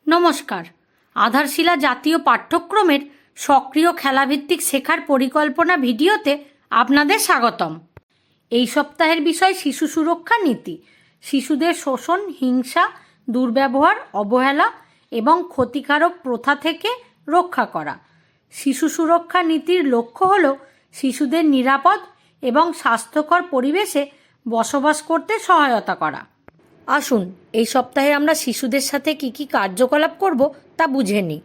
নমস্কার। আধারশিলা জাতীয় পাঠ্যক্রমের সক্রিয় খেলাভিত্তিক শেখার পরিকল্পনা ভিডিওতে আপনাদের স্বাগতম। এই সপ্তাহের বিষয় শিশু সুরক্ষা নীতি। শিশুদের শোষণ, হিংসা, দুর্ব্যবহার, অবহেলা এবং ক্ষতিকারক প্রথা থেকে রক্ষা করা। শিশু সুরক্ষা নীতির লক্ষ্য হল শিশুদের নিরাপদ এবং স্বাস্থ্যকর পরিবেশে বসবাস করতে সহায়তা করা। আসুন এই সপ্তাহে আমরা শিশুদের সাথে কি কি কার্যকলাপ করব তা বুঝে নিই।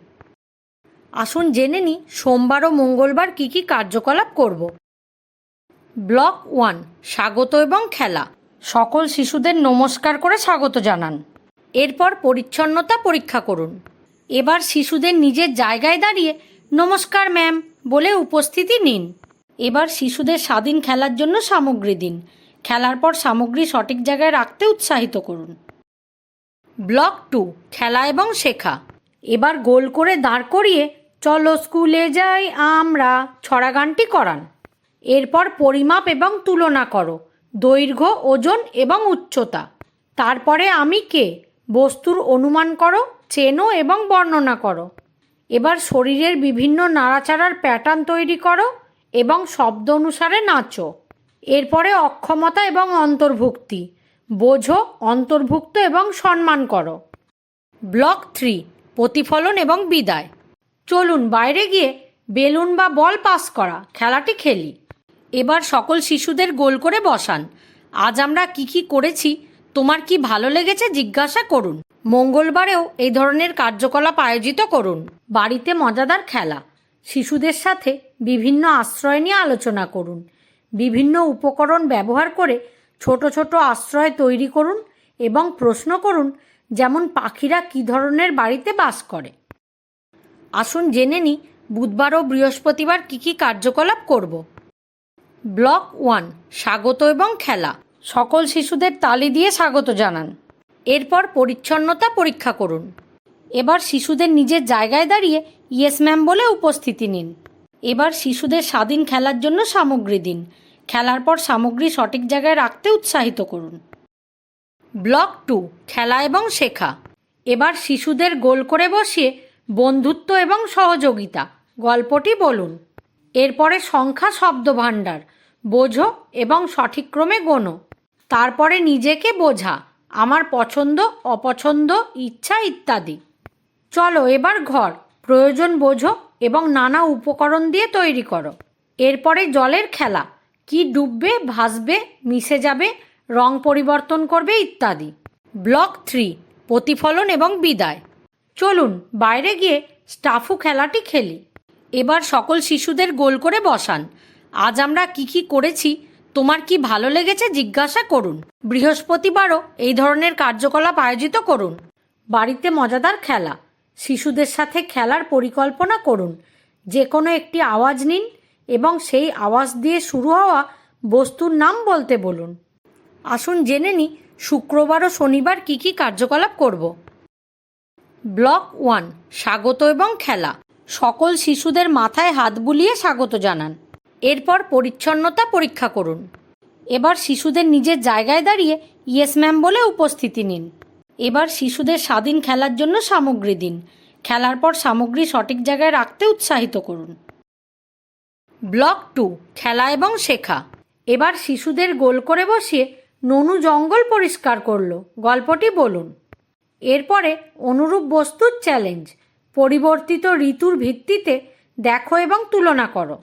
আসুন জেনে নিই সোমবার ও মঙ্গলবার কি কি কার্যকলাপ করব। ব্লক 1, স্বাগত এবং খেলা। সকল শিশুদের নমস্কার করে স্বাগত জানান। এরপর পরিচ্ছন্নতা পরীক্ষা করুন। এবার শিশুদের নিজের জায়গায় দাঁড়িয়ে নমস্কার ম্যাম বলে উপস্থিতি নিন। এবার শিশুদের স্বাধীন খেলার জন্য সামগ্রী দিন। খেলার পর সামগ্রী সঠিক জায়গায় রাখতে উৎসাহিত করুন। ব্লক 2, খেলা এবং শেখা। এবার গোল করে দাঁড় করিয়ে চলো স্কুলে যাই আমরা ছড়া গানটি করান। এরপর পরিমাপ এবং তুলনা করো, দৈর্ঘ্য, ওজন এবং উচ্চতা। তারপরে আমি কে বস্তুর অনুমান করো, চেনো এবং বর্ণনা করো। এবার শরীরের বিভিন্ন নাড়াচাড়ার প্যাটার্ন তৈরি করো এবং শব্দ অনুসারে নাচো। এরপরে অক্ষমতা এবং অন্তর্ভুক্তি। বোঝো, অন্তর্ভুক্ত এবং সম্মান করো। ব্লক 3, প্রতিফলন এবং বিদায়। চলুন বাইরে গিয়ে বেলুন বা বল পাস করা খেলাটি খেলি। এবার সকল শিশুদের গোল করে বসান। আজ আমরা কি কি করেছি, তোমার কি ভালো লেগেছে জিজ্ঞাসা করুন। মঙ্গলবারেও এই ধরনের কার্যকলাপ আয়োজিত করুন। বাড়িতে মজাদার খেলা। শিশুদের সাথে বিভিন্ন আশ্রয় নিয়ে আলোচনা করুন। বিভিন্ন উপকরণ ব্যবহার করে ছোট ছোট আশ্রয় তৈরি করুন এবং প্রশ্ন করুন, যেমন পাখিরা কী ধরনের বাড়িতে বাস করে। আসুন জেনে নিই বুধবার ও বৃহস্পতিবার কী কী কার্যকলাপ করব। ব্লক 1, স্বাগত এবং খেলা। সকল শিশুদের তালি দিয়ে স্বাগত জানান। এরপর পরিচ্ছন্নতা পরীক্ষা করুন। এবার শিশুদের নিজের জায়গায় দাঁড়িয়ে ইয়েস ম্যাম বলে উপস্থিতি নিন। এবার শিশুদের স্বাধীন খেলার জন্য সামগ্রী দিন। খেলার পর সামগ্রী সঠিক জায়গায় রাখতে উৎসাহিত করুন। ব্লক 2, খেলা এবং শেখা। এবার শিশুদের গোল করে বসিয়ে বন্ধুত্ব এবং সহযোগিতা গল্পটি বলুন। এরপরে সংখ্যা শব্দভাণ্ডার, বোঝো এবং সঠিক ক্রমে গোনো। তারপরে নিজেকে বোঝা, আমার পছন্দ, অপছন্দ, ইচ্ছা ইত্যাদি। চলো এবার ঘর, প্রয়োজন বোঝো এবং নানা উপকরণ দিয়ে তৈরি করো। এরপরে জলের খেলা, কি ডুববে, ভাসবে, মিশে যাবে, রং পরিবর্তন করবে ইত্যাদি। ব্লক 3, প্রতিফলন এবং বিদায়। চলুন বাইরে গিয়ে স্টাফু খেলাটি খেলি। এবার সকল শিশুদের গোল করে বসান। আজ আমরা কি কি করেছি, তোমার কি ভালো লেগেছে জিজ্ঞাসা করুন। বৃহস্পতিবারও এই ধরনের কার্যকলাপ আয়োজিত করুন। বাড়িতে মজাদার খেলা। শিশুদের সাথে খেলার পরিকল্পনা করুন। যে কোনো একটি আওয়াজ নিন এবং সেই আওয়াজ দিয়ে শুরু হওয়া বস্তুর নাম বলতে বলুন। আসুন জেনে নিই শুক্রবার ও শনিবার কি কি কার্যকলাপ করব। ব্লক 1, স্বাগত এবং খেলা। সকল শিশুদের মাথায় হাত বুলিয়ে স্বাগত জানান। এরপর পরিচ্ছন্নতা পরীক্ষা করুন। এবার শিশুদের নিজের জায়গায় দাঁড়িয়ে ইয়েস ম্যাম বলে উপস্থিতি নিন। এবার শিশুদের স্বাধীন খেলার জন্য সামগ্রী দিন। খেলার পর সামগ্রী সঠিক জায়গায় রাখতে উৎসাহিত করুন। ব্লক 2, খেলা এবং শেখা। এবার শিশুদের গোল করে বসিয়ে ননু জঙ্গল পরিষ্কার করলো গল্পটি বলুন। এরপরে অনুরূপ বস্তুর চ্যালেঞ্জ, পরিবর্তিত ঋতুর ভিত্তিতে দেখো এবং তুলনা করো।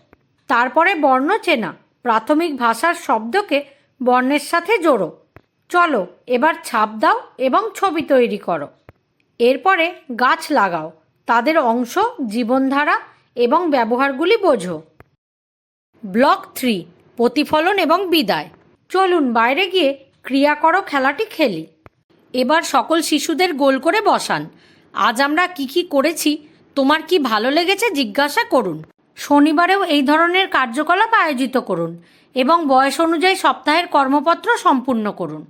তারপরে বর্ণ চেনা, প্রাথমিক ভাষার শব্দকে বর্ণের সাথে জোড়ো। চলো এবার ছাপ দাও এবং ছবি তৈরি করো। এরপরে গাছ লাগাও, তাদের অংশ, জীবনধারা এবং ব্যবহারগুলি বোঝো। ব্লক 3, প্রতিফলন এবং বিদায়। চলুন বাইরে গিয়ে ক্রিয়া করো খেলাটি খেলি। এবার সকল শিশুদের গোল করে বসান। আজ আমরা কি কি করেছি, তোমার কি ভালো লেগেছে জিজ্ঞাসা করুন। শনিবারেও এই ধরনের কার্যকলাপ আয়োজিত করুন এবং বয়স অনুযায়ী সপ্তাহের কর্মপত্র সম্পূর্ণ করুন।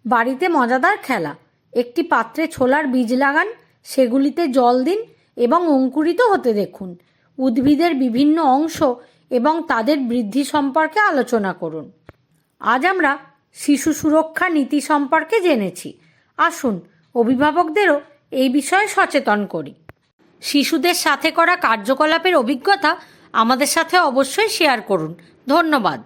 বাড়িতে মজাদার খেলা। একটি পাত্রে ছোলার বীজ লাগান, সেগুলিতে জল দিন এবং অঙ্কুরিত হতে দেখুন। উদ্ভিদের বিভিন্ন অংশ এবং তাদের বৃদ্ধি সম্পর্কে আলোচনা করুন। আজ আমরা শিশু সুরক্ষা নীতি সম্পর্কে জেনেছি। আসুন অভিভাবকদেরও এই বিষয়ে সচেতন করি। শিশুদের সাথে করা কার্যকলাপের অভিজ্ঞতা আমাদের সাথে অবশ্যই শেয়ার করুন। ধন্যবাদ।